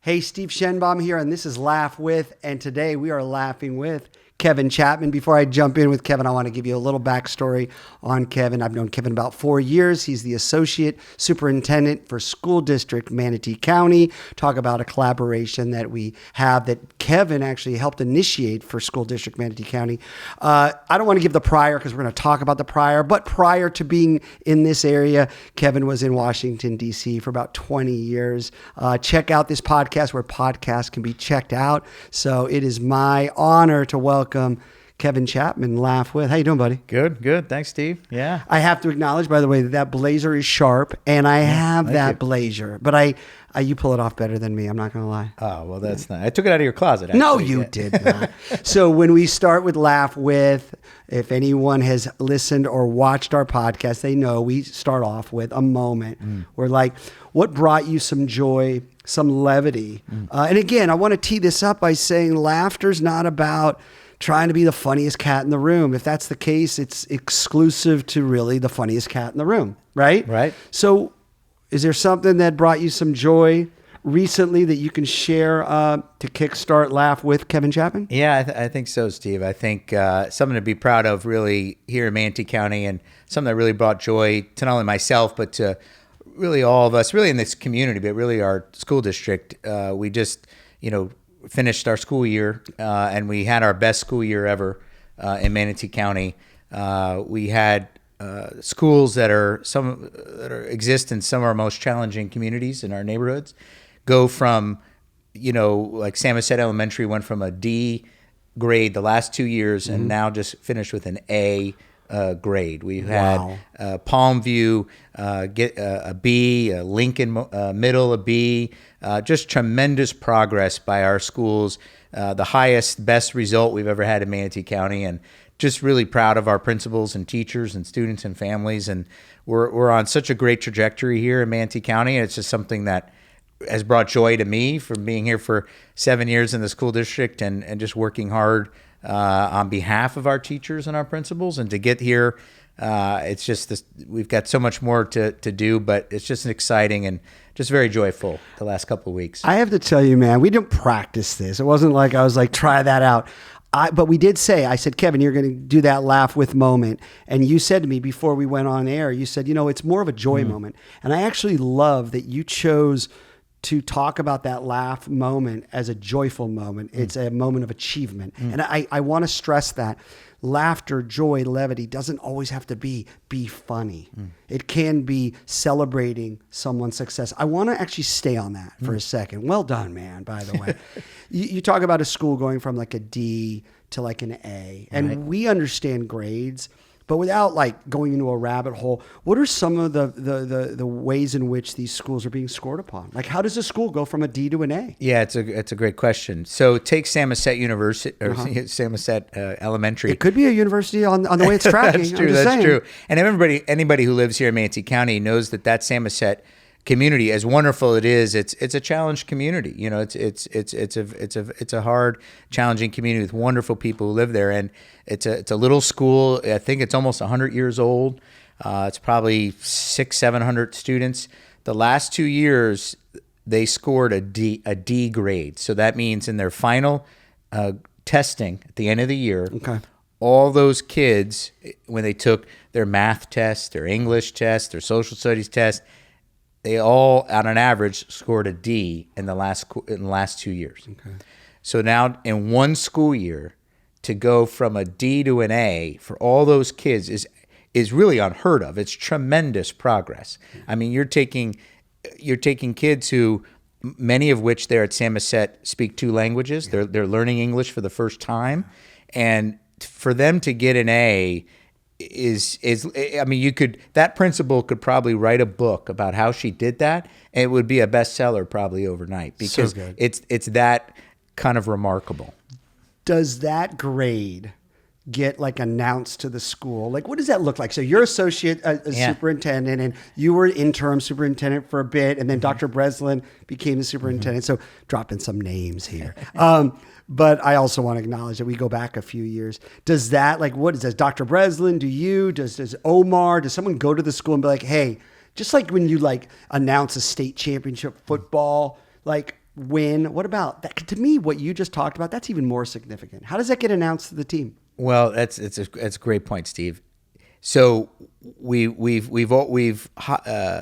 Hey, Steve Shenbaum here, and this is Laugh With, and today we are laughing with Kevin Chapman. Before I jump in with Kevin, I want to give you a little backstory on Kevin. I've known Kevin about 4 years. He's the Associate Superintendent for School District Manatee County. Talk about a collaboration that we have that Kevin actually helped initiate for School District Manatee County. I don't want to give the prior because we're going to talk about the prior, but prior to being in this area, Kevin was in Washington, D.C. for about 20 years. Check out this podcast where podcasts can be checked out. So it is my honor to welcome Kevin Chapman, Laugh With. How you doing, buddy? Good. Thanks, Steve. Yeah. I have to acknowledge, by the way, that blazer is sharp, and I have that blazer, but you pull it off better than me. I'm not going to lie. Oh, well, that's nice. I took it out of your closet, actually. No, you did not. So when we start with Laugh With, if anyone has listened or watched our podcast, they know we start off with a moment. We're like, what brought you some joy, some levity? And again, I want to tee this up by saying laughter's not about trying to be the funniest cat in the room. If that's the case, it's exclusive to really the funniest cat in the room, right? Right. So is there something that brought you some joy recently that you can share to kickstart Laugh With Kevin Chapman? Yeah, I think so, Steve. I think something to be proud of really here in Manatee County, and something that really brought joy to not only myself, but to really all of us, really in this community, but really our school district. We just, finished our school year, and we had our best school year ever in Manatee County. We had schools that exist in some of our most challenging communities in our neighborhoods go from, like Samoset Elementary went from a D grade the last 2 years and now just finished with an A grade. We've had Palmview get a B, Lincoln Middle a B. Just tremendous progress by our schools. The highest, best result we've ever had in Manatee County, and just really proud of our principals and teachers and students and families. And we're on such a great trajectory here in Manatee County. And it's just something that has brought joy to me from being here for 7 years in the school district and just working hard on behalf of our teachers and our principals. And to get here, it's just this, we've got so much more to do, but it's just exciting and just very joyful the last couple of weeks. I have to tell you, man, we didn't practice this. It wasn't like I was like, try that out. But we did say, I said, Kevin, you're going to do that Laugh With moment. And you said to me before we went on air, you said, it's more of a joy moment. And I actually love that you chose to talk about that laugh moment as a joyful moment. It's a moment of achievement. And I want to stress that laughter, joy, levity doesn't always have to be funny. It can be celebrating someone's success. I want to actually stay on that for a second. Well done, man, by the way. You talk about a school going from like a D to like an A. And we understand grades, but without like going into a rabbit hole, what are some of the ways in which these schools are being scored upon? Like, how does a school go from a D to an A? Yeah, it's a great question. So take Samoset University or Samoset Elementary. It could be a university on the way it's tracking. That's true. That's true. And anybody who lives here in Manatee County knows that Samoset community, as wonderful it is, it's a challenged community. It's a hard, challenging community with wonderful people who live there, and it's a little school. I think it's almost 100 years old. It's probably 600-700 students. The last 2 years, they scored a D grade. So that means in their final testing at the end of the year, all those kids, when they took their math test, their English test, their social studies test, they all, on an average, scored a D in the last 2 years. So now, in one school year, to go from a D to an A for all those kids is really unheard of. It's tremendous progress. I mean, you're taking kids who, many of which there at Samoset speak 2 languages. They're learning English for the first time, and for them to get an A that principal could probably write a book about how she did that, and it would be a bestseller probably overnight because it's that kind of remarkable. Does that grade get like announced to the school? Like, what does that look like? So you're associate superintendent, and you were interim superintendent for a bit, and then Dr. Breslin became the superintendent. So dropping some names here. But I also want to acknowledge that we go back a few years. Does that, like, what does Dr. Breslin, does Omar, does someone go to the school and be like, hey, just like when you like announce a state championship football, like win. What about that? To me, what you just talked about, that's even more significant. How does that get announced to the team? Well, that's a great point, Steve. So we've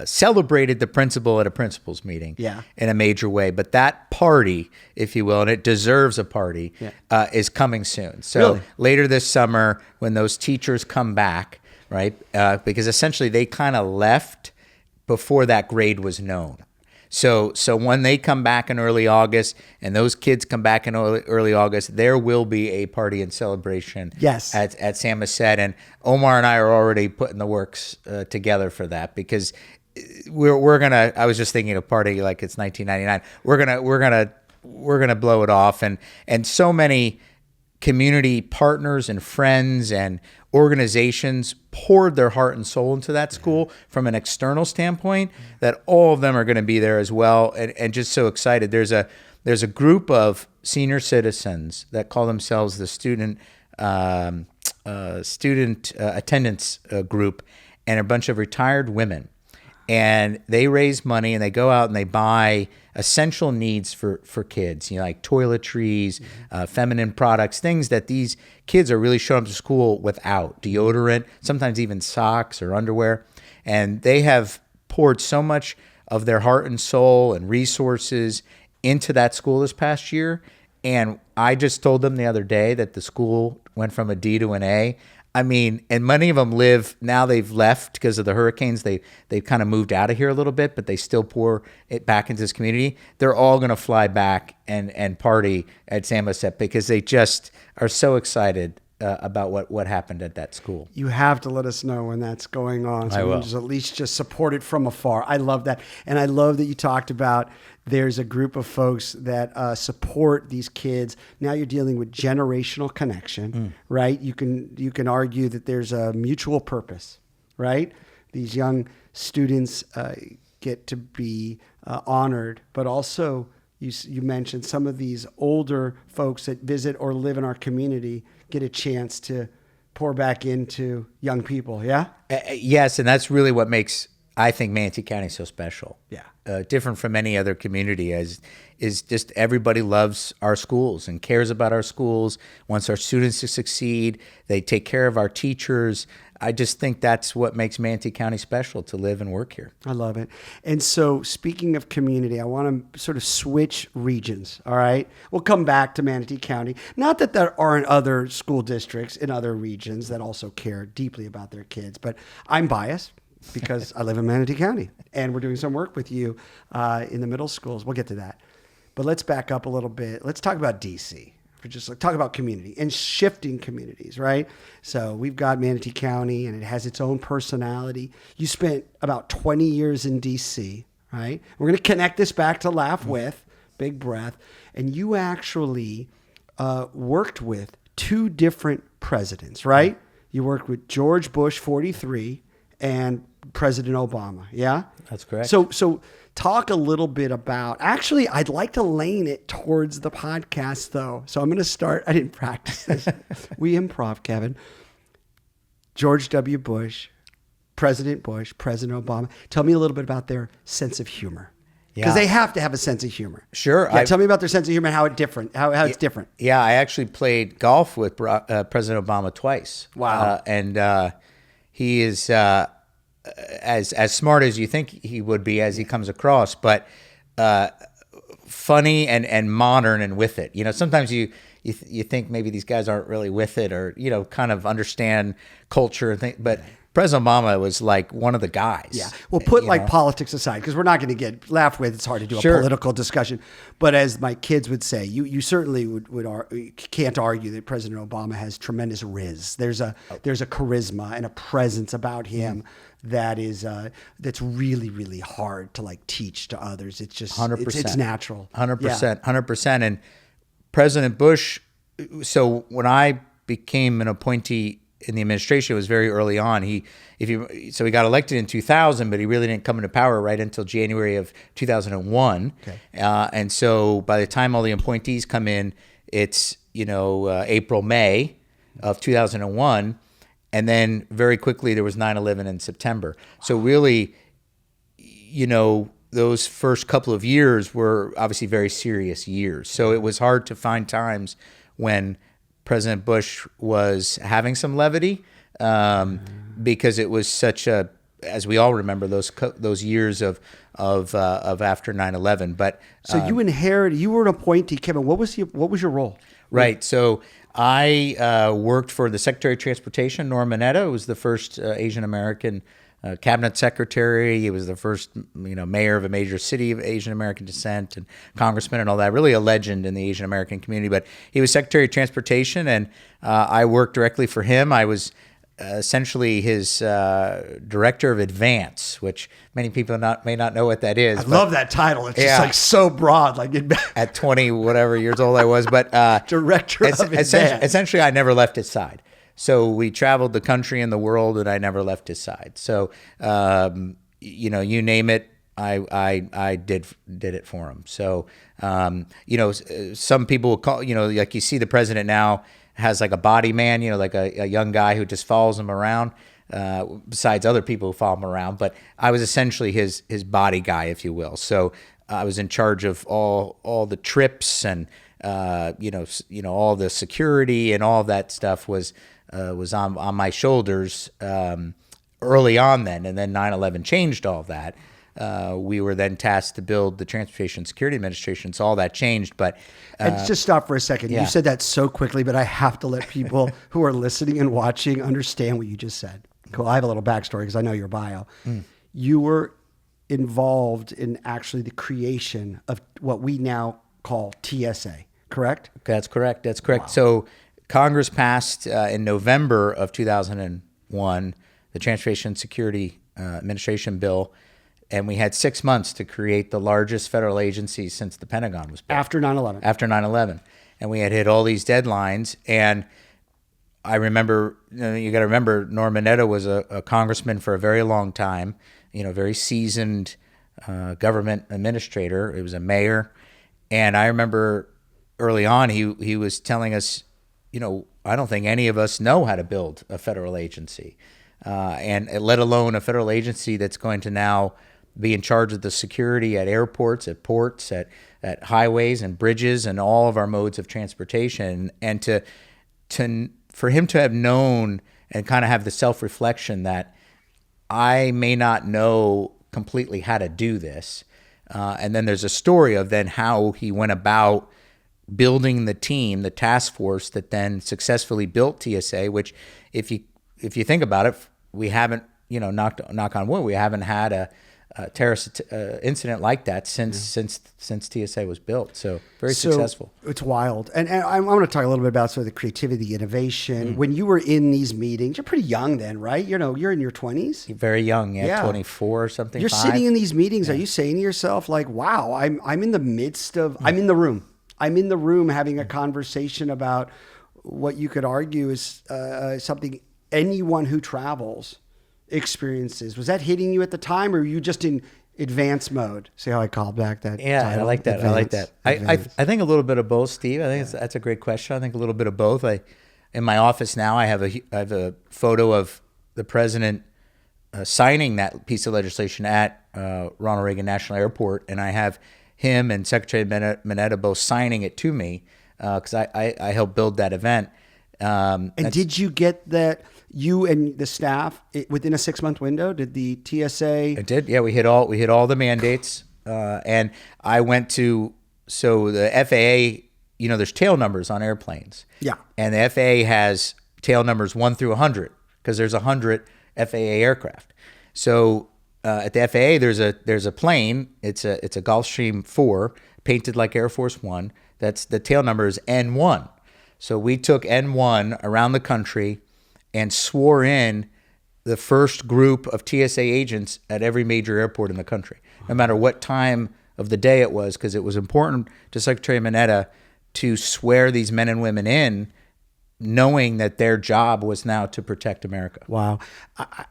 celebrated the principal at a principal's meeting, in a major way. But that party, if you will, and it deserves a party, is coming soon. So later this summer, when those teachers come back, right? Because essentially they kind of left before that grade was known. So when they come back in early August and those kids come back in early August, there will be a party and celebration at Samoset. And Omar and I are already putting the works together for that, because we're gonna. I was just thinking of party like it's 1999. We're gonna blow it off, and so many community partners and friends and organizations poured their heart and soul into that school from an external standpoint, that all of them are going to be there as well, and just so excited. There's a group of senior citizens that call themselves the student attendance group, and a bunch of retired women, and they raise money and they go out and they buy essential needs for kids, like toiletries, feminine products, things that these kids are really showing up to school without, deodorant, sometimes even socks or underwear. And they have poured so much of their heart and soul and resources into that school this past year. And I just told them the other day that the school went from a D to an A. I mean, and many of them now they've left because of the hurricanes. They've kind of moved out of here a little bit, but they still pour it back into this community. They're all going to fly back and party at Samoset because they just are so excited about what happened at that school. You have to let us know when that's going on, so we can just at least just support it from afar. I love that. And I love that you talked about there's a group of folks that support these kids. Now you're dealing with generational connection, right? You can argue that there's a mutual purpose, right? These young students get to be honored, but also you mentioned some of these older folks that visit or live in our community get a chance to pour back into young people. Yeah. Yes, and that's really what makes, I think, Manatee County so special. Yeah. Different from any other community, is just everybody loves our schools and cares about our schools, wants our students to succeed. They take care of our teachers. I just think that's what makes Manatee County special, to live and work here. I love it. And so, speaking of community, I want to sort of switch regions, all right? We'll come back to Manatee County. Not that there aren't other school districts in other regions that also care deeply about their kids, but I'm biased because I live in Manatee County, and we're doing some work with you in the middle schools. We'll get to that. But let's back up a little bit. Let's talk about D.C. Just talk about community and shifting communities, right? So we've got Manatee County, and it has its own personality. You spent about 20 years in D.C., right? We're going to connect this back to Laugh With, big breath. And you actually worked with two different presidents, right? You worked with George Bush, 43, and President Obama, yeah? That's correct. So talk a little bit about, actually, I'd like to lane it towards the podcast, though. So I'm going to start. I didn't practice this. We improv, Kevin. George W. Bush, President Obama. Tell me a little bit about their sense of humor. Because they have to have a sense of humor. Sure. Yeah, tell me about their sense of humor and how it's different. Yeah, I actually played golf with President Obama twice. Wow. And he is as smart as you think he would be as he comes across, but funny and modern and with it. Sometimes you think maybe these guys aren't really with it, or kind of understand culture and things, but President Obama was like one of the guys. Yeah. Well, put politics aside, because we're not going to get laughed with. It's hard to do a political discussion. But as my kids would say, you certainly can't argue that President Obama has tremendous riz. There's a charisma and a presence about him that is that's really, really hard to teach to others. It's just 100%. It's natural. 100%. And President Bush. So when I became an appointee in the administration, it was very early on. He got elected in 2000, but he really didn't come into power right until January of 2001. Okay. And so by the time all the appointees come in, it's April, May of 2001, and then very quickly there was 9/11 in September. So really, those first couple of years were obviously very serious years. So it was hard to find times when President Bush was having some levity, because it was such a, as we all remember, those years of after 9/11. But So you were an appointee, Kevin. What was your role? right. So I worked for the Secretary of Transportation, Norman Mineta, who was the first Asian American cabinet secretary. He was the first, mayor of a major city of Asian American descent, and congressman and all that. Really a legend in the Asian American community. But he was Secretary of Transportation, and I worked directly for him. I was essentially his director of advance, which many people may not know what that is. I love that title. It's just like so broad. Like at 20 whatever years old I was, but director of advance. Essentially, I never left his side. So we traveled the country and the world, and I never left his side. So you name it, I did it for him. So some people will call, like you see the president now has like a body man, like a young guy who just follows him around, besides other people who follow him around. But I was essentially his body guy, if you will. So I was in charge of all the trips and all the security and all of that stuff was on my shoulders early on then, and then 9/11 changed all of that. We were then tasked to build the Transportation Security Administration, so all that changed. But and just stop for a second. Yeah. You said that so quickly, but I have to let people who are listening and watching understand what you just said. Cool. I have a little backstory because I know your bio. You were involved in actually the creation of what we now call TSA, correct? That's correct. That's correct. Wow. So Congress passed in November of 2001 the Transportation Security Administration bill, and we had 6 months to create the largest federal agency since the Pentagon was built. After 9/11. After 9/11. And we had hit all these deadlines. And I remember, you got to remember, Norman Mineta was a congressman for a very long time, very seasoned government administrator. He was a mayor. And I remember early on, he was telling us, I don't think any of us know how to build a federal agency, and let alone a federal agency that's going to now be in charge of the security at airports, at ports, at highways and bridges and all of our modes of transportation. And for him to have known and kind of have the self-reflection that I may not know completely how to do this. And then there's a story of then how he went about building the team, the task force that then successfully built TSA, which if you think about it, we haven't, knock on wood, we haven't had a terrorist incident like that since TSA was built. So very successful. It's wild. And I want to talk a little bit about sort of the creativity, innovation. When you were in these meetings, you're pretty young then, right? You're in your 20s. Very young, 24 or something. You're sitting in these meetings. Are you saying to yourself like, wow, I'm in the midst of, I'm in the room. I'm in the room having a conversation about what you could argue is something anyone who travels experiences. Was that hitting you at the time, or were you just in advance mode? See how I called back that? Yeah, title? I like that. Advance, I like that. I think a little bit of both, Steve. I think that's a great question. I think a little bit of both. In my office now, I have a photo of the president signing that piece of legislation at Ronald Reagan National Airport, and I have him and Secretary Mineta both signing it to me because I helped build that event. And did you get that? You and the staff within a 6-month window? Did the TSA? It did. Yeah, we hit all the mandates, and I went to the FAA. There's tail numbers on airplanes. Yeah, and the FAA has tail numbers 1 through 100 because there's 100 FAA aircraft. So at the FAA, there's a plane. It's a Gulfstream 4 painted like Air Force One. That's the tail number is N1. So we took N1 around the country and swore in the first group of TSA agents at every major airport in the country, no matter what time of the day it was, because it was important to Secretary Mineta to swear these men and women in, knowing that their job was now to protect America. Wow.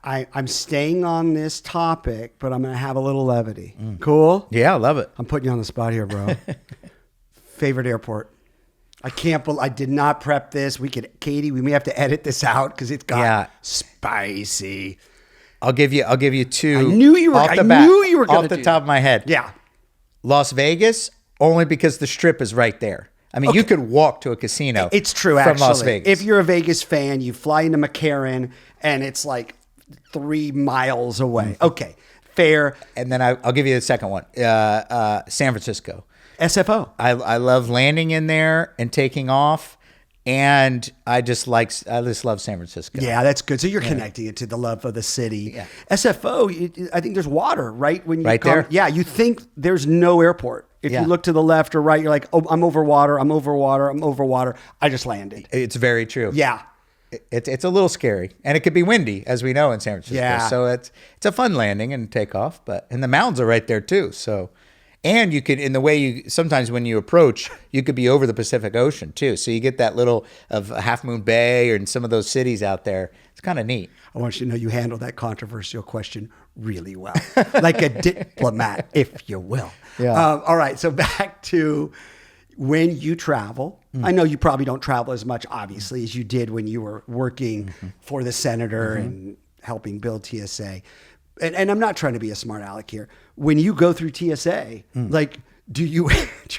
I'm staying on this topic, but I'm going to have a little levity. Cool? Yeah, I love it. I'm putting you on the spot here, bro. Favorite airport? I did not prep this. Katie, we may have to edit this out because it's got spicy. I'll give you two. I knew you were. Off the I bat, knew you were going off to the top of my head. Yeah. Las Vegas, only because the Strip is right there. I mean, you could walk to a casino. It's true, from actually. Las Vegas. If you're a Vegas fan, you fly into McCarran, and it's like 3 miles away. Okay, fair. And then I'll give you the second one. San Francisco. SFO. I love landing in there and taking off, and I just love San Francisco. Yeah, that's good. So you're connecting it to the love of the city. Yeah. SFO, I think there's water, right? When you Right there? Yeah, you think there's no airport. If Yeah. you look to the left or right, you're like, oh, I'm over water, I'm over water, I'm over water. I just landed. It's very true. Yeah. It's a little scary, and it could be windy, as we know in San Francisco. Yeah. So it's a fun landing and takeoff, and the mountains are right there too. So, and you could, in the way sometimes when you approach, you could be over the Pacific Ocean too. So you get that little of Half Moon Bay or in some of those cities out there. It's kind of neat. I want you to know you handled that controversial question really well, like a diplomat, if you will. Yeah. All right. So back to when you travel. I know you probably don't travel as much, obviously, as you did when you were working for the senator and helping build TSA. And I'm not trying to be a smart aleck here. When you go through TSA, like, do you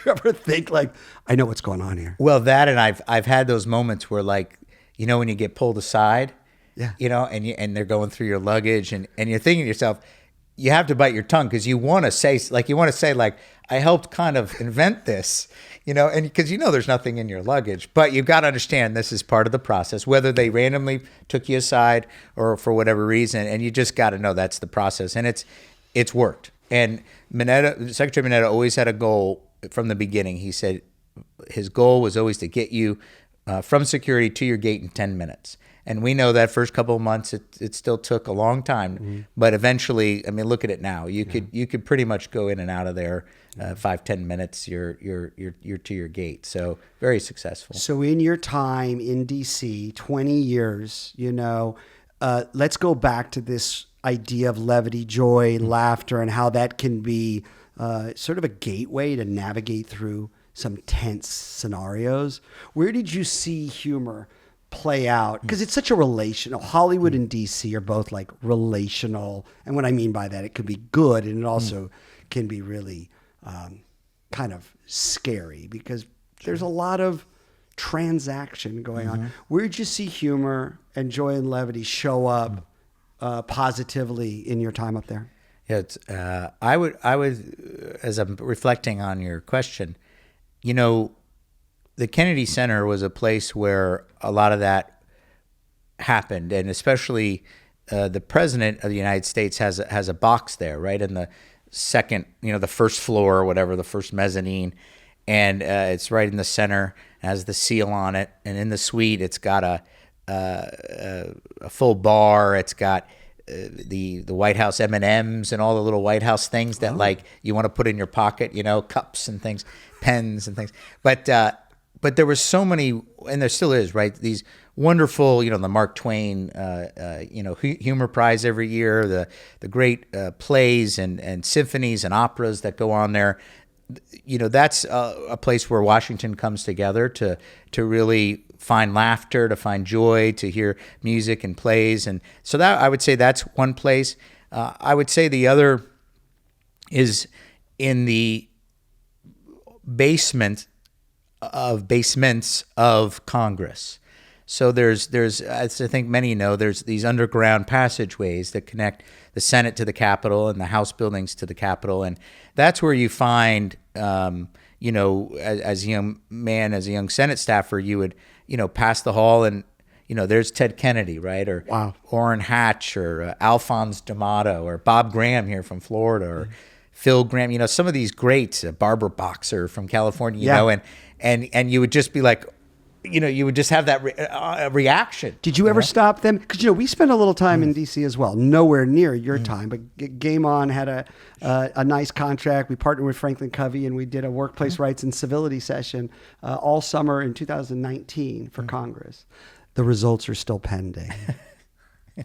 ever think like, I know what's going on here? Well, that, and I've had those moments where, like, you know, when you get pulled aside, you know, and they're going through your luggage, and you're thinking to yourself, you have to bite your tongue because you want to say I helped kind of invent this, you know, and because you know there's nothing in your luggage, but you've got to understand this is part of the process, whether they randomly took you aside or for whatever reason, and you just got to know that's the process, and it's worked. And Secretary Mineta always had a goal from the beginning. He said his goal was always to get you from security to your gate in 10 minutes. And we know that first couple of months, it still took a long time, but eventually, I mean, look at it now. You could pretty much go in and out of there 5-10 minutes. You're to your gate. So very successful. So in your time in DC, 20 years, you know, let's go back to this idea of levity, joy, laughter, and how that can be sort of a gateway to navigate through some tense scenarios. Where did you see humor play out? Because it's such a relational. Hollywood and DC are both like relational. And what I mean by that, it could be good, and it also can be really kind of scary because there's a lot of transaction going on. Where did you see humor and joy and levity show up positively in your time up there? Yeah, it's, I would, as I'm reflecting on your question, you know, the Kennedy Center was a place where a lot of that happened, and especially the president of the United States has a box there, right in the second, you know, the first floor or whatever, the first mezzanine, and it's right in the center, has the seal on it, and in the suite it's got a full bar, it's got the White House M&Ms and all the little White House things that like you want to put in your pocket, you know, cups and things, pens and things, but there were so many, and there still is, right? These wonderful, you know, the Mark Twain, you know, humor prize every year, the great plays and symphonies and operas that go on there. You know, that's a place where Washington comes together to really find laughter, to find joy, to hear music and plays. And so that, I would say that's one place. I would say the other is in the basements of Congress. So there's, as I think many know, there's these underground passageways that connect the Senate to the Capitol and the House buildings to the Capitol, and that's where you find, you know, as a young man, as a young Senate staffer, you would, you know, pass the hall and, you know, there's Ted Kennedy, right, or Orrin Hatch, or Alphonse D'Amato, or Bob Graham here from Florida, or Phil Graham, you know, some of these greats, Barbara Boxer from California, you know, and you would just be like, you know, you would just have that reaction. Did you ever stop them? Because, you know, we spent a little time in D.C. as well, nowhere near your time, but Game On had a nice contract. We partnered with Franklin Covey, and we did a workplace rights and civility session all summer in 2019 for Congress. The results are still pending.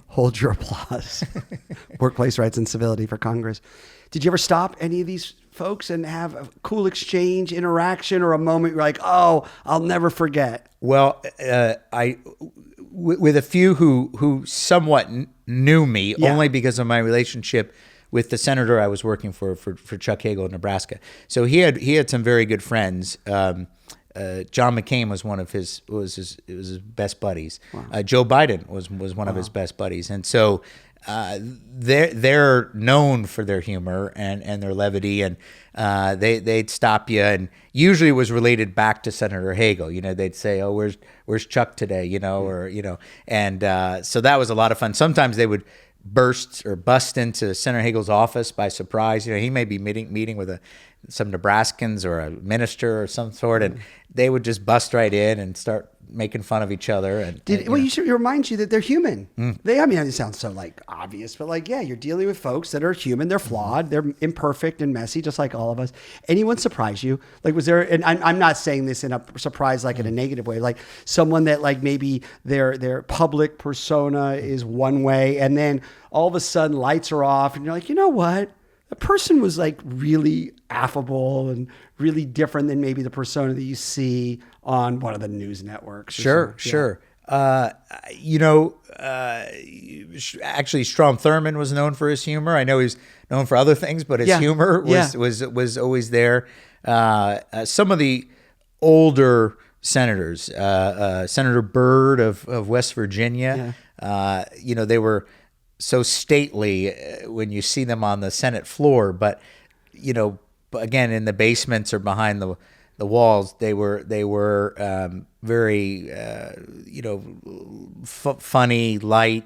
Hold your applause. Workplace rights and civility for Congress. Did you ever stop any of these folks and have a cool exchange, interaction, or a moment you're like, oh, I'll never forget? Well, with a few who somewhat knew me Yeah. only because of my relationship with the senator I was working for Chuck Hagel in Nebraska. So he had some very good friends. John McCain was one of his best buddies. Wow. Joe Biden was one of his best buddies, and so they're known for their humor and their levity, and they'd stop you, and usually it was related back to Senator Hagel. You know, they'd say, "Oh, where's Chuck today?" You know, or you know, and so that was a lot of fun. Sometimes they would bust into Senator Hagel's office by surprise. You know, he may be meeting with some Nebraskans or a minister or some sort, and they would just bust right in and start making fun of each other. And it reminds you that they're human. I mean, it sounds so like obvious, but like, yeah, you're dealing with folks that are human. They're flawed. They're imperfect and messy, just like all of us. Anyone surprise you? Like, was there? And I'm not saying this in a surprise, like in a negative way. Like someone that like maybe their public persona is one way, and then all of a sudden lights are off, and you're like, you know what? The person was like really affable and really different than maybe the persona that you see on one of the news networks. Sure. Actually, Strom Thurmond was known for his humor. I know he's known for other things, but his humor was always there. Some of the older senators, Senator Byrd of West Virginia, they were so very when you see them on the Senate floor, but again, in the basements or behind the walls, they were very funny, light,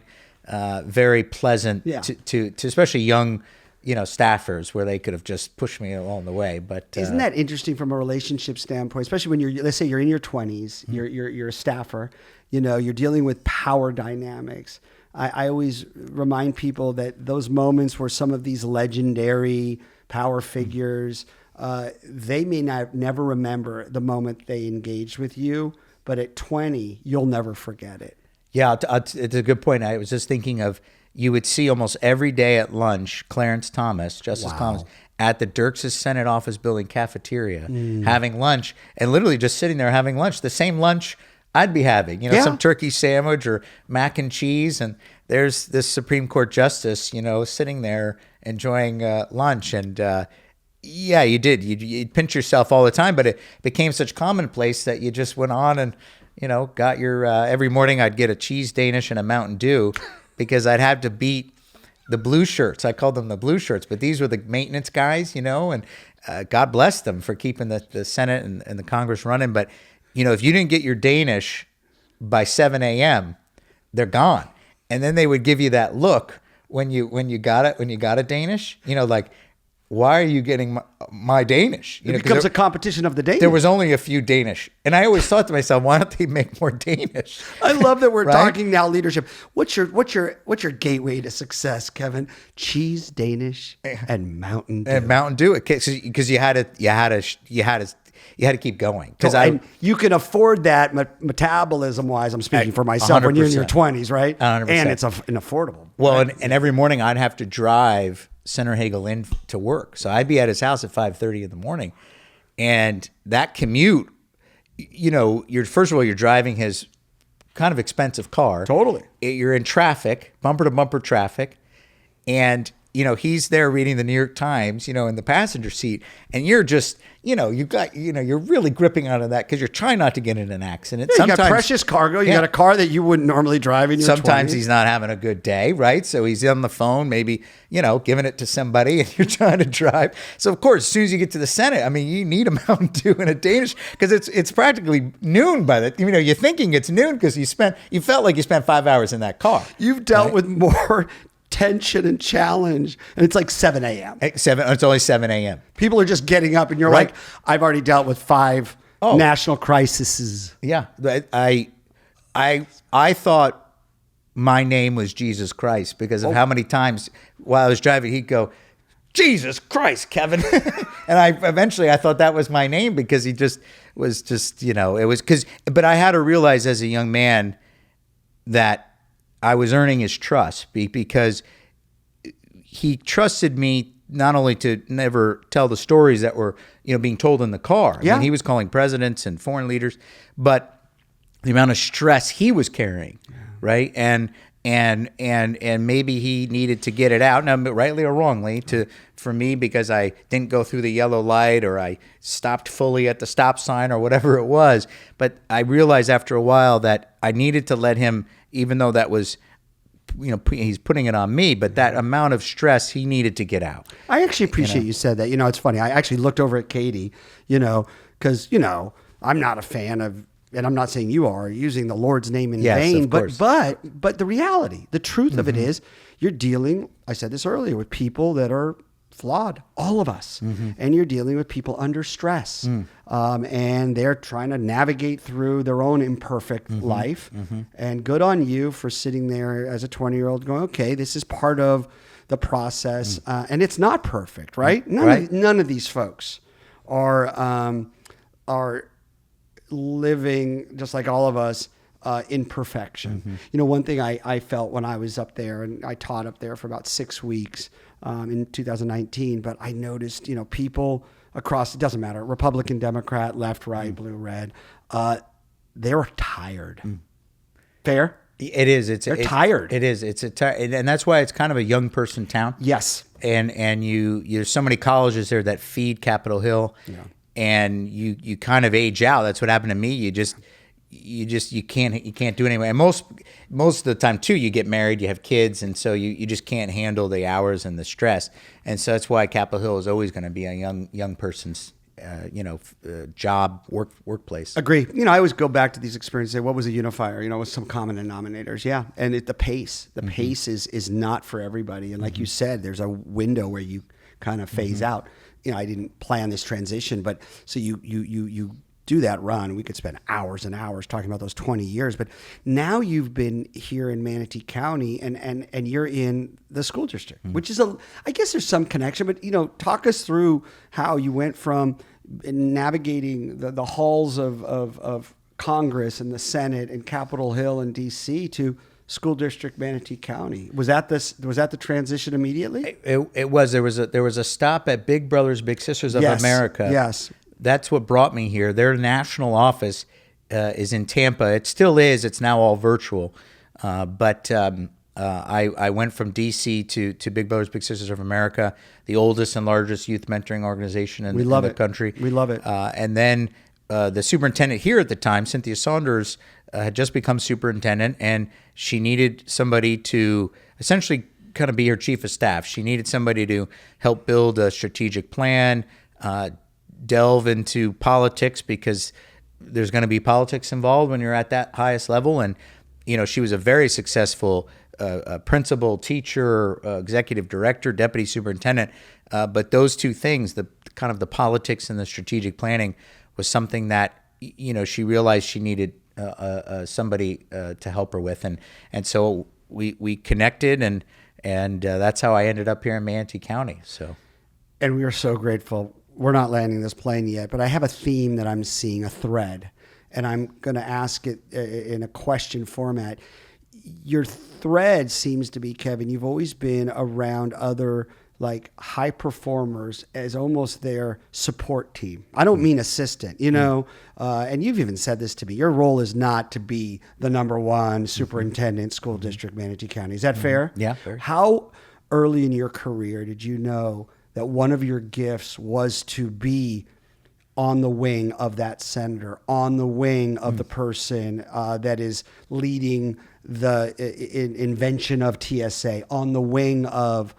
very pleasant to especially young staffers, where they could have just pushed me along the way. But isn't that interesting from a relationship standpoint, especially when let's say you're in your 20s, you're a staffer, you're dealing with power dynamics. I always remind people that those moments where some of these legendary power figures, they may never remember the moment they engaged with you, but at 20, you'll never forget it. Yeah, it's a good point. I was just thinking of, you would see almost every day at lunch, Justice Thomas, at the Dirks' Senate Office Building cafeteria, having lunch, and literally just sitting there having lunch, the same lunch I'd be having, some turkey sandwich or mac and cheese. And there's this Supreme Court justice, sitting there enjoying lunch. And you did. You'd pinch yourself all the time, but it became such commonplace that you just went on and, got your, every morning I'd get a cheese Danish and a Mountain Dew because I'd have to beat the blue shirts. I called them the blue shirts, but these were the maintenance guys, and God bless them for keeping the Senate and the Congress running. But if you didn't get your Danish by 7 a.m., they're gone. And then they would give you that look when you got a Danish, like, why are you getting my Danish? It becomes a competition of the Danish. There was only a few Danish. And I always thought to myself, why don't they make more Danish? I love that we're talking now leadership. What's your gateway to success, Kevin? Cheese, Danish, and Mountain Dew. And Mountain Dew, because you had to keep going. Because you can afford that metabolism wise. I'm speaking for myself 100%. When you're in your 20s, right? 100%. And it's an affordable. Well, and every morning I'd have to drive Senator Hagel in to work. So I'd be at his house at 5:30 in the morning. And that commute, first of all, you're driving his kind of expensive car. Totally. You're in traffic, bumper to bumper traffic. And, he's there reading the New York Times, in the passenger seat. And you're just, you're really gripping onto that because you're trying not to get in an accident. Yeah, you got precious cargo. You got a car that you wouldn't normally drive in your Sometimes 20s. He's not having a good day, right? So he's on the phone, maybe, giving it to somebody, and you're trying to drive. So, of course, as soon as you get to the Senate, I mean, you need a Mountain Dew and a Danish because it's practically noon by the, you're thinking it's noon because you felt like you spent 5 hours in that car. You've dealt with more tension and challenge, and it's like 7 a.m. It's only 7 a.m. People are just getting up, and you're like, I've already dealt with 5 national crises. Yeah, I thought my name was Jesus Christ because of how many times while I was driving he'd go, Jesus Christ, Kevin, and I thought that was my name because he just was it was but I had to realize as a young man that I was earning his trust because he trusted me not only to never tell the stories that were, being told in the car. I mean, he was calling presidents and foreign leaders, but the amount of stress he was carrying, right? And and maybe he needed to get it out, now rightly or wrongly, for me, because I didn't go through the yellow light, or I stopped fully at the stop sign, or whatever it was. But I realized after a while that I needed to let him, even though that was, he's putting it on me, but that amount of stress he needed to get out. I actually appreciate you said that. It's funny. I actually looked over at Katie, because, I'm not a fan of, and I'm not saying you are, using the Lord's name in vain, but the reality, the truth of it is, you're dealing, I said this earlier, with people that are flawed, all of us, and you're dealing with people under stress, and they're trying to navigate through their own imperfect life, and good on you for sitting there as a 20-year-old going, okay, this is part of the process, and it's not perfect, right? None of these folks are living, just like all of us, in perfection. One thing I felt when I was up there, and I taught up there for about 6 weeks in 2019, but I noticed, people across, it doesn't matter, Republican, Democrat, left, right, blue, red, they were tired. Fair? It is. They're tired. It is. And that's why it's kind of a young person town. Yes. And there's so many colleges there that feed Capitol Hill. Yeah. And you kind of age out. That's what happened to me. You can't do it anymore. And most of the time too, you get married, you have kids, and so you just can't handle the hours and the stress. And so that's why Capitol Hill is always going to be a young person's job workplace. Agree. I always go back to these experiences. Say, what was a unifier? With some common denominators. Yeah, and the pace. The pace is not for everybody. And like you said, there's a window where you kind of phase out. I didn't plan this transition, but so you do that run. We could spend hours and hours talking about those 20 years, but now you've been here in Manatee County and you're in the school district, which is I guess there's some connection, but talk us through how you went from navigating the halls of Congress and the Senate and Capitol Hill and DC to school district Manatee County. Was that the transition immediately? It was. There was a stop at Big Brothers Big Sisters of America. Yes. That's what brought me here. Their national office is in Tampa. It still is. It's now all virtual. But I went from DC to Big Brothers Big Sisters of America, the oldest and largest youth mentoring organization in the country. We love it. And then the superintendent here at the time, Cynthia Saunders, had just become superintendent, and she needed somebody to essentially kind of be her chief of staff. She needed somebody to help build a strategic plan, delve into politics, because there's going to be politics involved when you're at that highest level. And, she was a very successful principal, teacher, executive director, deputy superintendent. But those two things, the kind of the politics and the strategic planning, was something that, she realized she needed somebody to help her with. And so we connected, and that's how I ended up here in Manatee County. So, and we are so grateful. We're not landing this plane yet, but I have a theme that I'm seeing, a thread, and I'm going to ask it in a question format. Your thread seems to be, Kevin, you've always been around other like high performers as almost their support team. I don't mean assistant, and you've even said this to me. Your role is not to be the number one superintendent, school district, Manatee County. Is that fair? Yeah, fair. How early in your career did you know that one of your gifts was to be on the wing of that senator, on the wing of the person that is leading the invention of TSA, on the wing of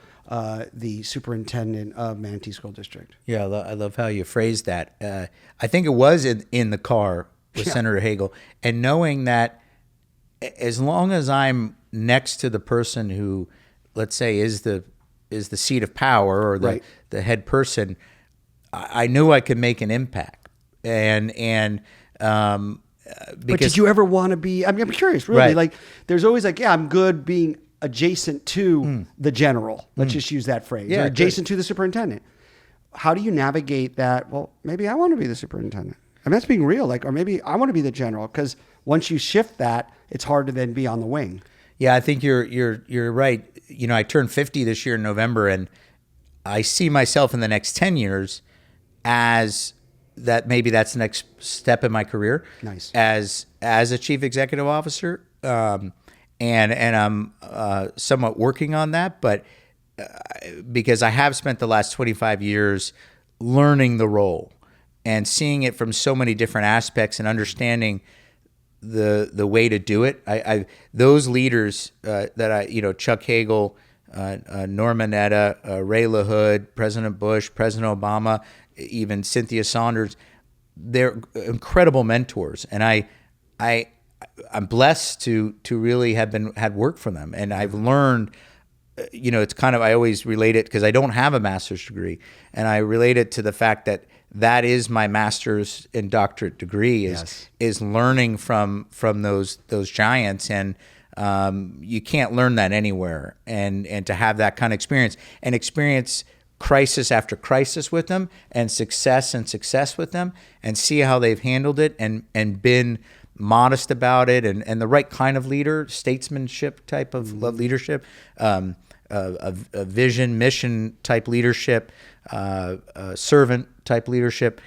the superintendent of Manatee School District? Yeah, I love how you phrased that. I think it was in the car with Senator Hagel, and knowing that as long as I'm next to the person who, let's say, is the seat of power, or the head person, I knew I could make an impact. Because, but did you ever want to be? I'm curious, really. Right. Like, there's always I'm good being adjacent to the general. Let's just use that phrase. Or adjacent to the superintendent. How do you navigate that? Well, maybe I want to be the superintendent. I mean, that's being real. Or maybe I want to be the general, because once you shift that, it's hard to then be on the wing. Yeah, I think you're right. I turned 50 this year in November, and I see myself in the next 10 years as that. Maybe that's the next step in my career. Nice. As a chief executive officer, and I'm somewhat working on that, but because I have spent the last 25 years learning the role and seeing it from so many different aspects and understanding the way to do it. Those leaders Chuck Hagel, Norman Mineta, Ray LaHood, President Bush, President Obama, even Cynthia Saunders, they're incredible mentors, and I'm blessed to really have had work from them, and I've learned. It's kind of, I always relate it because I don't have a master's degree, and I relate it to the fact that is my master's and doctorate degree is learning from those giants, and you can't learn that anywhere, and to have that kind of experience crisis after crisis with them, and success with them, and see how they've handled it and been modest about it, and the right kind of leader, statesmanship type of leadership, a vision, mission type leadership, servant type leadership.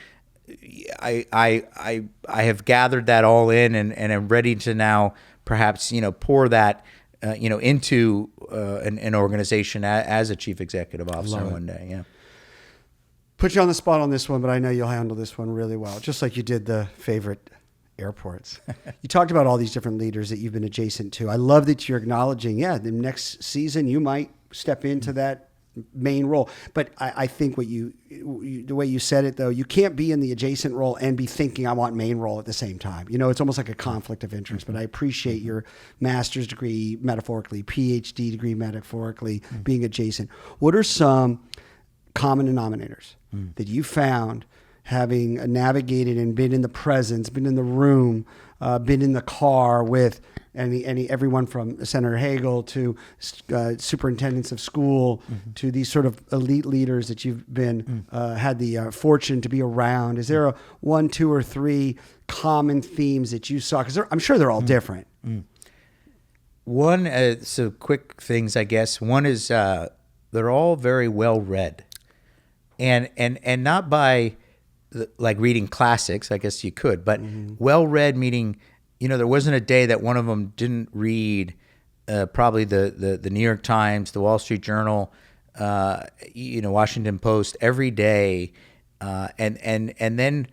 I have gathered that all in, and am ready to now perhaps pour that into an organization as a chief executive officer one day. Yeah. Put you on the spot on this one, but I know you'll handle this one really well, just like you did the favorite airports. You talked about all these different leaders that you've been adjacent to. I love that you're acknowledging, the next season you might step into that main role. But I think the way you said it, though, you can't be in the adjacent role and be thinking I want main role at the same time. It's almost like a conflict of interest. But I appreciate your master's degree metaphorically, PhD degree metaphorically, being adjacent. What are some common denominators that you found having navigated and been in the presence, been in the room, been in the car with everyone from Senator Hagel to superintendents of school to these sort of elite leaders that you've been had the fortune to be around? Is there a 1, 2, or 3 common themes that you saw? Because I'm sure they're all different. One, so quick things, I guess. One is they're all very well read, and not by like reading classics, I guess you could, but well read meaning, there wasn't a day that one of them didn't read probably the New York Times, the Wall Street Journal, Washington Post every day, and then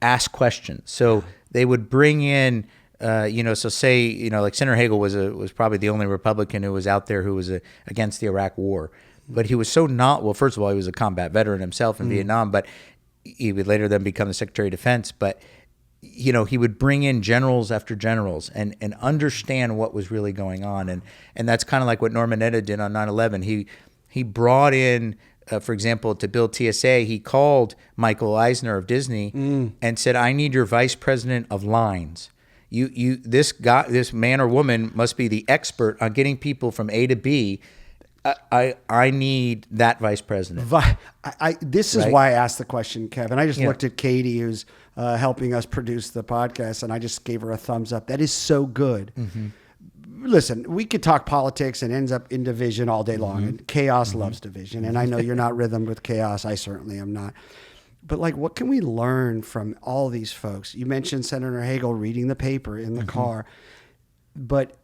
ask questions. So they would bring in so say like Senator Hagel was probably the only Republican who was out there who was against the Iraq War. But he was first of all, he was a combat veteran himself in Vietnam, but he would later then become the Secretary of Defense. But, he would bring in generals after generals and understand what was really going on. And that's kind of like what Norman Mineta did on 9/11. He brought in, for example, to build TSA, he called Michael Eisner of Disney and said, I need your vice president of lines. This man or woman must be the expert on getting people from A to B. I need that vice president. This is why I asked the question, Kevin. I just looked at Katie, who's helping us produce the podcast, and I just gave her a thumbs up. That is so good. Listen, we could talk politics and ends up in division all day long, and chaos loves division. And I know you're not rhythmed with chaos. I certainly am not. But what can we learn from all these folks? You mentioned Senator Hagel reading the paper in the car, but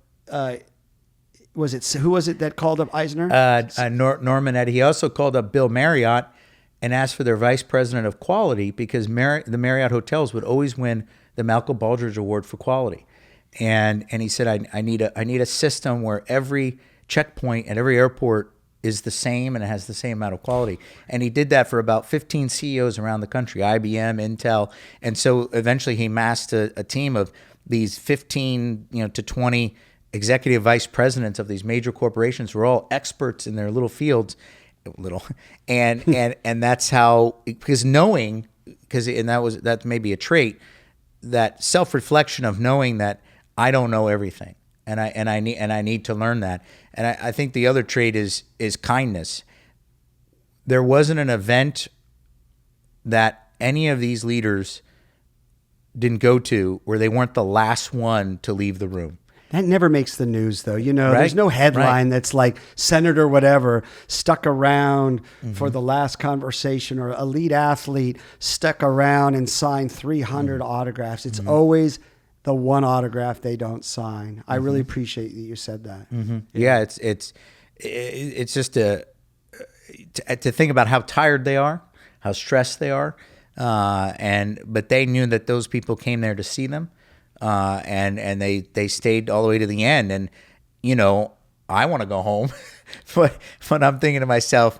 who was it that called up Eisner? Norman Mineta. He also called up Bill Marriott and asked for their vice president of quality because the Marriott hotels would always win the Malcolm Baldrige Award for quality. And he said, I need a system where every checkpoint at every airport is the same and it has the same amount of quality. And he did that for about 15 CEOs around the country, IBM, Intel. And so eventually he amassed a team of these 15 to 20 executive vice presidents of these major corporations who are all experts in their little fields, and that's how, because that may be a trait, that self-reflection of knowing that I don't know everything, and I need to learn that. And I think the other trait is kindness. There wasn't an event that any of these leaders didn't go to where they weren't the last one to leave the room. That never makes the news, though. There's no headline that's like Senator whatever stuck around for the last conversation, or elite athlete stuck around and signed 300 autographs. It's always the one autograph they don't sign. I really appreciate that you said that. Yeah, it's just to think about how tired they are, how stressed they are, but they knew that those people came there to see them, and they stayed all the way to the end. And I want to go home, but I'm thinking to myself,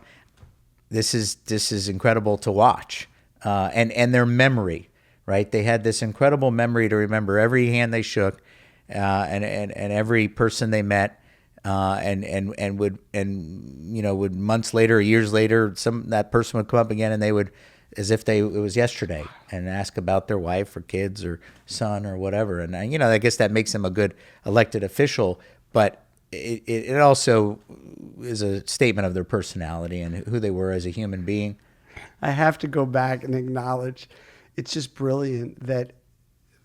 this is incredible to watch, and their memory, right? They had this incredible memory to remember every hand they shook, and every person they met. And would months later, years later, that person would come up again, and they would, as if it was yesterday, and ask about their wife or kids or son or whatever. And I guess that makes them a good elected official, but it also is a statement of their personality and who they were as a human being. I have to go back and acknowledge, it's just brilliant that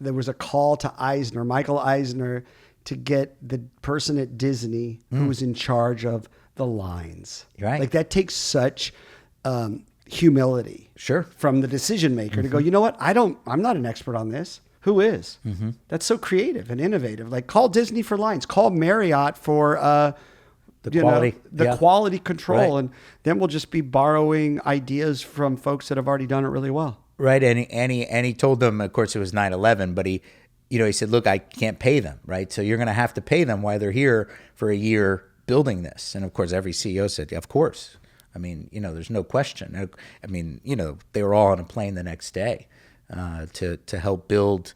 there was a call to Michael Eisner, to get the person at Disney who was in charge of the lines. Right. Like that takes such humility from the decision maker to go, you know what? I'm not an expert on this. Who is? That's so creative and innovative. Like call Disney for lines, call Marriott for quality control. Right. And then we'll just be borrowing ideas from folks that have already done it really well. Right. And he told them, of course it was 9/11, but he said, look, I can't pay them, right? So you're going to have to pay them while they're here for a year building this. And of course, every CEO said, yeah, of course. I mean, there's no question. I mean, they were all on a plane the next day to help build,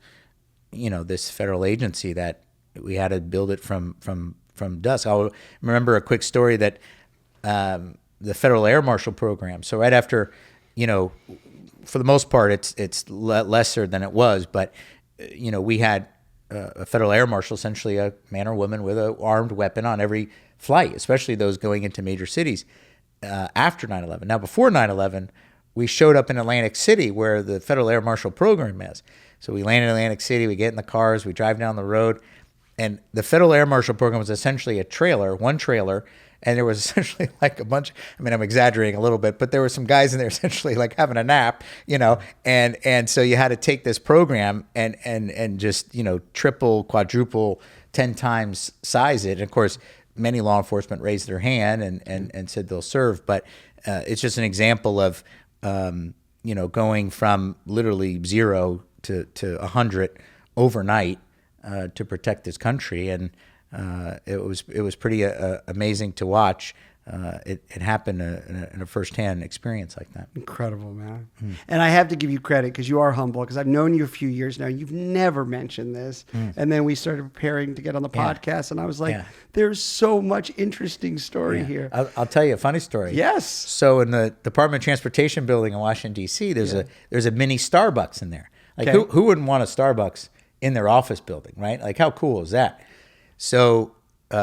this federal agency that we had to build it from dusk. I'll remember a quick story that the Federal Air Marshal Program. So right after, for the most part, it's lesser than it was, but we had a federal air marshal, essentially a man or woman with an armed weapon on every flight, especially those going into major cities after 9/11. Now, before 9/11, we showed up in Atlantic City where the federal air marshal program is. So we land in Atlantic City, we get in the cars, we drive down the road, and the federal air marshal program was essentially one trailer, and there was essentially like a bunch, I'm exaggerating a little bit, but there were some guys in there essentially like having a nap, and so you had to take this program and just, triple, quadruple, 10 times size it. And of course, many law enforcement raised their hand and said they'll serve, but it's just an example of, going from literally 0 to 100 overnight to protect this country. And it was pretty amazing to watch. It happened in a firsthand experience like that. Incredible, man. And I have to give you credit because you are humble, because I've known you a few years now. You've never mentioned this. And then we started preparing to get on the podcast, and I was like, there's so much interesting story here. I'll tell you a funny story. Yes. So in the Department of Transportation building in Washington, D.C., there's a mini Starbucks in there. Like who wouldn't want a Starbucks in their office building, right? Like how cool is that? So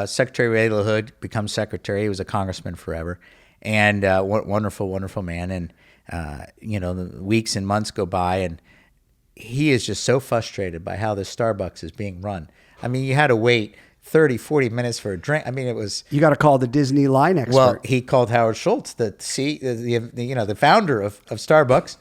Secretary Ray LaHood becomes secretary. He was a congressman forever, and wonderful, wonderful man. And the weeks and months go by, and he is just so frustrated by how this Starbucks is being run. I mean, you had to wait 30, 40 minutes for a drink. I mean, it was... You got to call the Disney line expert. Well, he called Howard Schultz, the founder of Starbucks.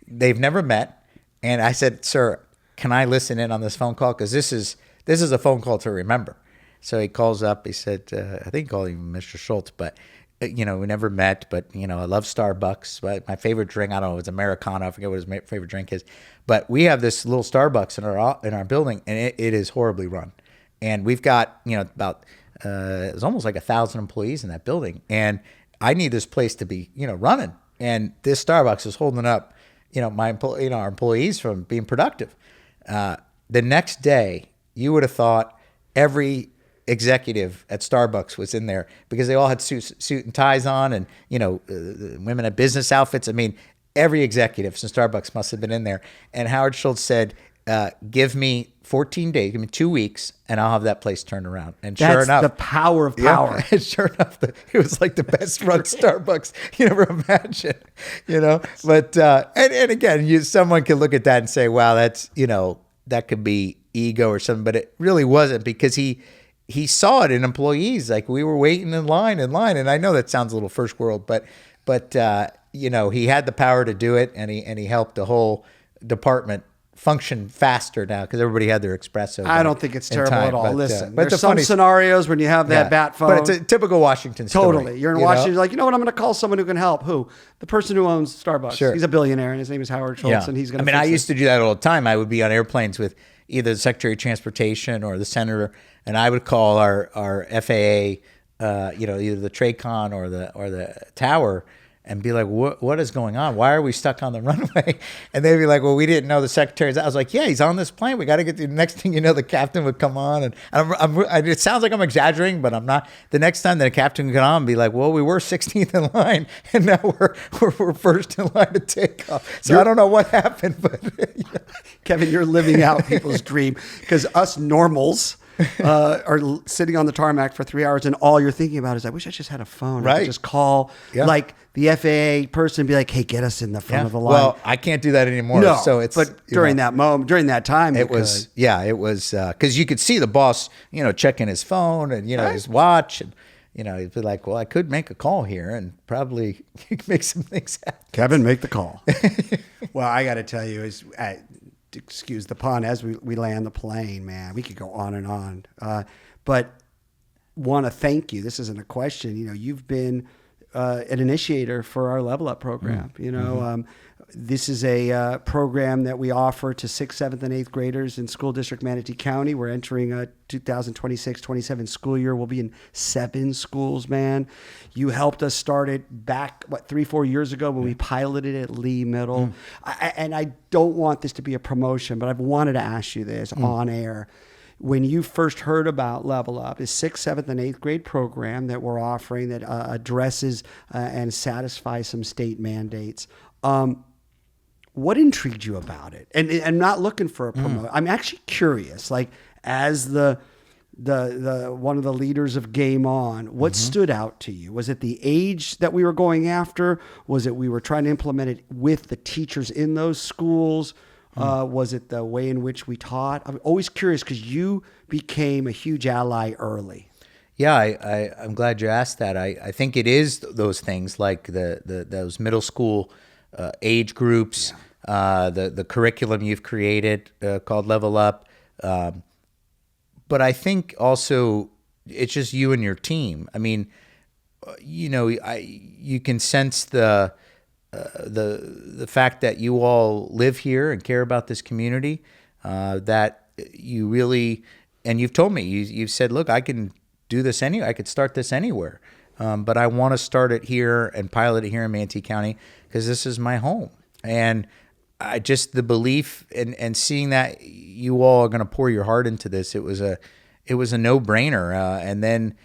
They've never met, and I said, "Sir, can I listen in on this phone call? Because this is a phone call to remember." So he calls up. He said, I think he called him Mr. Schultz, but, we never met. But, I love Starbucks. My favorite drink, I don't know, it's Americano. I forget what his favorite drink is. But we have this little Starbucks in our building, and it is horribly run. And we've got, about, it's almost like 1,000 employees in that building. And I need this place to be, running. And this Starbucks is holding up, our employees from being productive. The next day, you would have thought every executive at Starbucks was in there because they all had suit and ties on, and women had business outfits. I mean, every executive from Starbucks must have been in there. And Howard Schultz said, "Give me 14 days, give me 2 weeks, and I'll have that place turned around." And sure enough, the power of power. Yeah, and sure enough, it was like the best run Starbucks you ever imagine. But and again, someone could look at that and say, "Wow, that's that could be ego or something," but it really wasn't, because he saw it in employees. Like, we were waiting in line, and I know that sounds a little first world, but he had the power to do it, and he helped the whole department function faster now because everybody had their espresso. I don't think it's terrible at all. Listen, there's the some funny scenarios when you have that bat phone. But it's a typical Washington story. Totally. You're in Washington, you're like, you know what, I'm going to call someone who can help. Who? The person who owns Starbucks. Sure. He's a billionaire, and his name is Howard Schultz, and he's going to I used to do that all the time. I would be on airplanes with either the Secretary of Transportation or the Senator, and I would call our FAA, either the TRACON or the tower, and be like, what is going on? Why are we stuck on the runway? And they'd be like, well, we didn't know the secretary's. I was like, yeah, he's on this plane. We got to get the next thing you know, the captain would come on. And it sounds like I'm exaggerating, but I'm not. The next time that a captain would come on and be like, well, we were 16th in line, and now we're first in line to take off. So I don't know what happened, but Kevin, you're living out people's dream, because us normals are sitting on the tarmac for 3 hours, and all you're thinking about is, I wish I just had a phone. I could just call like the FAA person and be like, hey, get us in the front of the line. Well, I can't do that anymore. No, so it's, but during that moment, during that time, it was because you could see the boss, checking his phone and his watch, and he'd be like, well, I could make a call here and probably make some things happen. Kevin, make the call. Well, I got to tell you, excuse the pun, as we land the plane, man, we could go on and on. But want to thank you. This isn't a question. You've been an initiator for our Level Up program. This is a program that we offer to 6th, 7th, and 8th graders in School District Manatee County. We're entering a 2026-27 school year. We'll be in 7 schools, man. You helped us start it back, 3-4 years ago when we piloted it at Lee Middle. And I don't want this to be a promotion, but I've wanted to ask you this on air. When you first heard about Level Up, is 6th, 7th, and 8th grade program that we're offering that addresses and satisfies some state mandates. What intrigued you about it? And I'm not looking for a promotion. I'm actually curious, like as the one of the leaders of Game On, what stood out to you? Was it the age that we were going after? Was it we were trying to implement it with the teachers in those schools? Was it the way in which we taught? I'm always curious because you became a huge ally early. Yeah, I'm glad you asked that. I think it is those things like those middle school age groups, the curriculum you've created called Level Up. But I think also it's just you and your team. I mean, you can sense the fact that you all live here and care about this community, that you really, and you've told me, you've said, look, I can do this anywhere. I could start this anywhere. But I want to start it here and pilot it here in Manatee County because this is my home. And I just, the belief and seeing that you all are going to pour your heart into this, it was a no-brainer. And then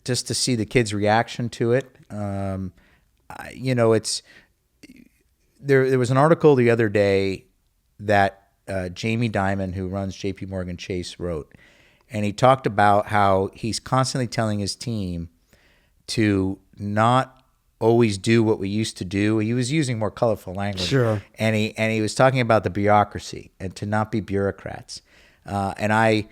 just to see the kids' reaction to it, it's, there was an article the other day that Jamie Dimon, who runs JP Morgan Chase, wrote. And he talked about how he's constantly telling his team to not always do what we used to do. He was using more colorful language. Sure. And he was talking about the bureaucracy and to not be bureaucrats. And I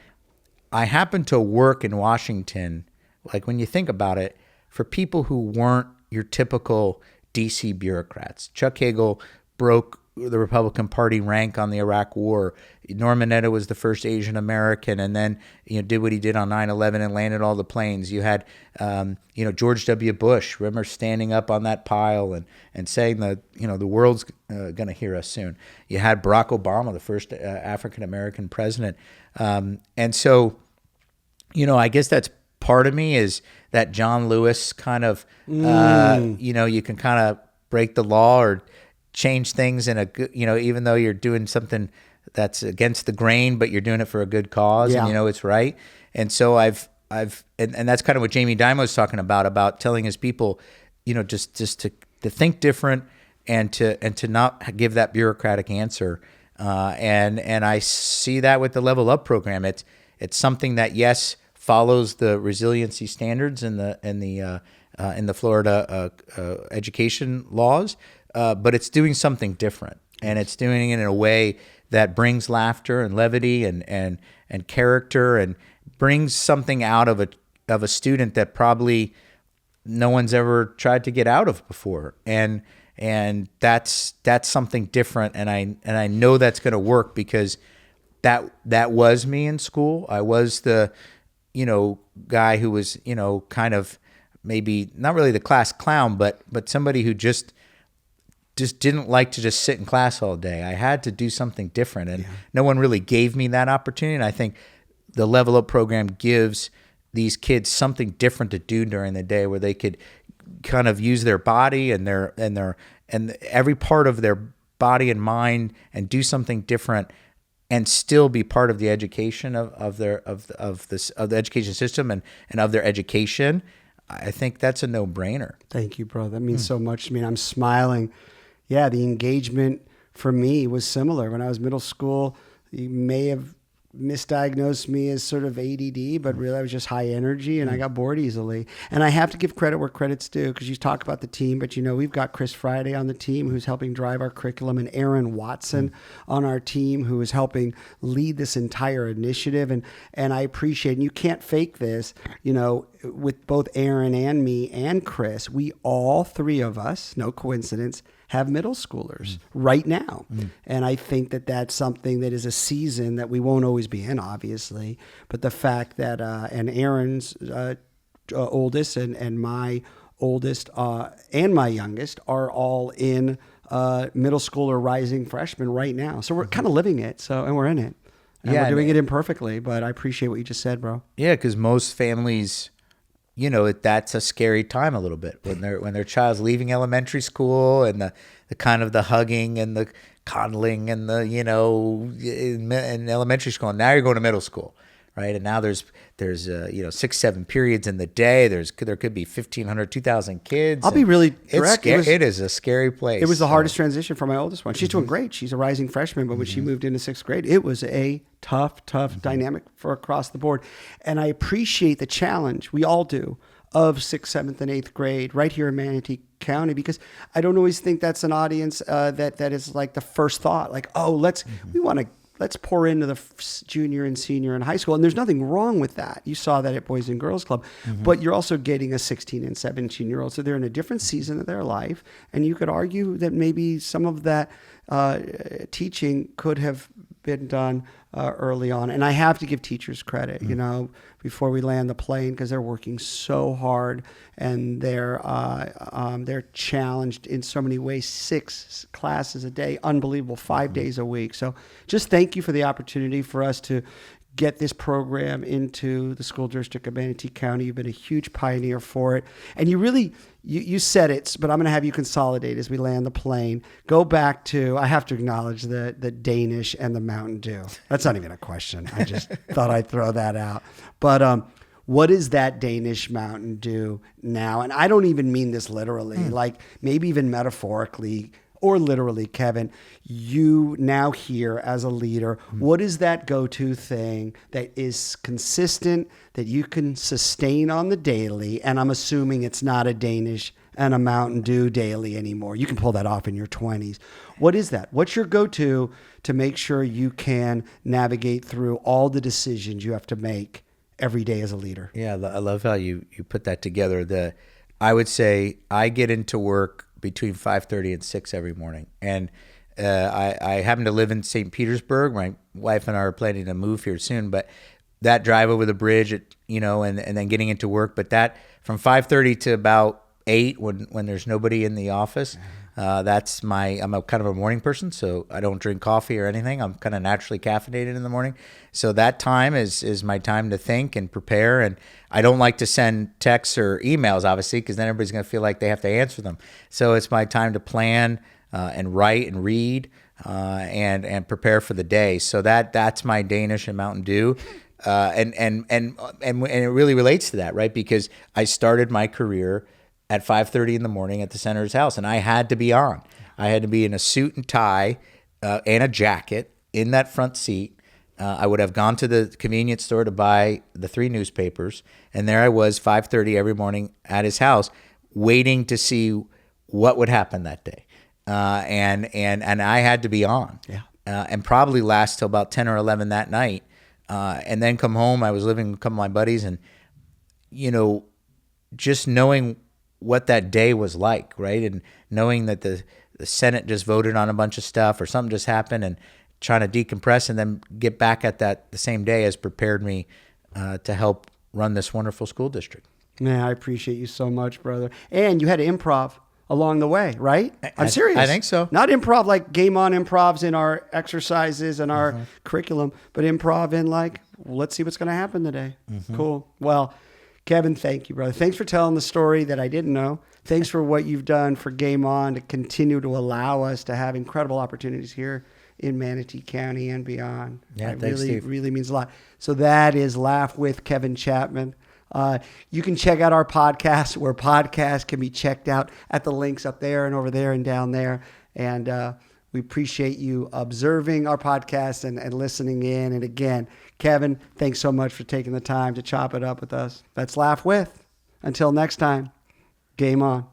happened to work in Washington, like when you think about it, for people who weren't your typical DC bureaucrats. Chuck Hagel broke the Republican Party rank on the Iraq War. Norman Mineta was the first Asian American, and then did what he did on 9/11 and landed all the planes. You had George W. Bush, remember, standing up on that pile and saying that the world's going to hear us soon. You had Barack Obama, the first African American president, and so I guess that's part of me is that John Lewis kind of you can kind of break the law or change things in a good, even though you're doing something that's against the grain, but you're doing it for a good cause and it's right. And so I've and that's kind of what Jamie Dimon was talking about telling his people, just to think different and to not give that bureaucratic answer. And I see that with the Level Up program. It's something that, yes, follows the resiliency standards in the Florida education laws, but it's doing something different, and it's doing it in a way that brings laughter and levity and character, and brings something out of a student that probably no one's ever tried to get out of before. And and that's something different, and I know that's going to work because that was me in school. I was the guy who was kind of maybe not really the class clown, but somebody who just didn't like to just sit in class all day. I had to do something different, and no one really gave me that opportunity. And I think the Level Up program gives these kids something different to do during the day, where they could kind of use their body and every part of their body and mind and do something different, and still be part of the education of the education system and of their education. I think that's a no-brainer. Thank you, bro. That means so much to me. I'm smiling. Yeah, the engagement for me was similar. When I was middle school, you may have misdiagnosed me as sort of ADD, but really I was just high energy and I got bored easily. And I have to give credit where credit's due, because you talk about the team, but we've got Chris Friday on the team who's helping drive our curriculum, and Aaron Watson on our team who is helping lead this entire initiative. And I appreciate, and you can't fake this, with both Aaron and me and Chris, we all three of us, no coincidence, have middle schoolers right now. And I think that that's something that is a season that we won't always be in, obviously. But the fact that, and Aaron's oldest and my oldest and my youngest are all in middle school or rising freshmen right now. So we're kind of living it. And we're in it. And we're doing it imperfectly, but I appreciate what you just said, bro. Yeah, because most families, that's a scary time a little bit when their child's leaving elementary school, and the kind of the hugging and the coddling and the in elementary school. And now you're going to middle school, right? And now there's 6-7 periods in the day. There could be 1,500, 2,000 kids. I'll be really direct. It is a scary place. It was the hardest transition for my oldest one. She's doing great. She's a rising freshman, but when she moved into 6th grade, it was a tough dynamic for across the board. And I appreciate the challenge, we all do, of 6th, 7th, and 8th grade right here in Manatee County, because I don't always think that's an audience that is like the first thought, like, oh, let's pour into the junior and senior in high school. And there's nothing wrong with that. You saw that at Boys and Girls Club. But you're also getting a 16 and 17-year-old. So they're in a different season of their life. And you could argue that maybe some of that teaching could have been done early on. And I have to give teachers credit, before we land the plane, because they're working so hard, and they're challenged in so many ways. 6 classes a day, unbelievable, 5 days a week. So just thank you for the opportunity for us to get this program into the school district of Manatee County. You've been a huge pioneer for it. And you really, you said it, but I'm going to have you consolidate as we land the plane. Go back to, I have to acknowledge the Danish and the Mountain Dew. That's not even a question. I just thought I'd throw that out. But what is that Danish Mountain Dew now? And I don't even mean this literally, like maybe even metaphorically or literally, Kevin, you now here as a leader, what is that go-to thing that is consistent, that you can sustain on the daily? And I'm assuming it's not a Danish and a Mountain Dew daily anymore. You can pull that off in your 20s. What is that? What's your go-to to make sure you can navigate through all the decisions you have to make every day as a leader? Yeah, I love how you put that together. I would say I get into work between 5:30 and 6 every morning. And I happen to live in St. Petersburg. My wife and I are planning to move here soon, but that drive over the bridge, and then getting into work, but that from 5:30 to about 8 when there's nobody in the office, I'm a kind of a morning person, so I don't drink coffee or anything. I'm kind of naturally caffeinated in the morning. So that time is my time to think and prepare. And I don't like to send texts or emails, obviously, because then everybody's going to feel like they have to answer them. So it's my time to plan and write and read and prepare for the day. So that's my Danish and Mountain Dew. And it really relates to that, right? Because I started my career at 5:30 in the morning at the senator's house, and I had to be on. I had to be in a suit and tie and a jacket in that front seat. I would have gone to the convenience store to buy the 3 newspapers, and there I was, 5:30 every morning at his house, waiting to see what would happen that day. And I had to be on, and probably last till about 10 or 11 that night, and then come home. I was living with a couple of my buddies, and just knowing what that day was like, right? And knowing that the Senate just voted on a bunch of stuff or something just happened, and trying to decompress and then get back at that the same day has prepared me to help run this wonderful school district. Man, I appreciate you so much, brother. And you had to improv along the way, right? I'm serious. I think so. Not improv like game on improvs in our exercises and our curriculum, but improv in like, let's see what's going to happen today. Cool. Well, Kevin, thank you, brother. Thanks for telling the story that I didn't know. Thanks for what you've done for Game On to continue to allow us to have incredible opportunities here in Manatee County and beyond. Yeah, it thanks, really, Steve. really means a lot. So that is Laugh with Kevin Chapman. You can check out our podcast where podcasts can be checked out at the links up there and over there and down there. And we appreciate you observing our podcast and listening in. And again, Kevin, thanks so much for taking the time to chop it up with us. That's Laugh With. Until next time, game on.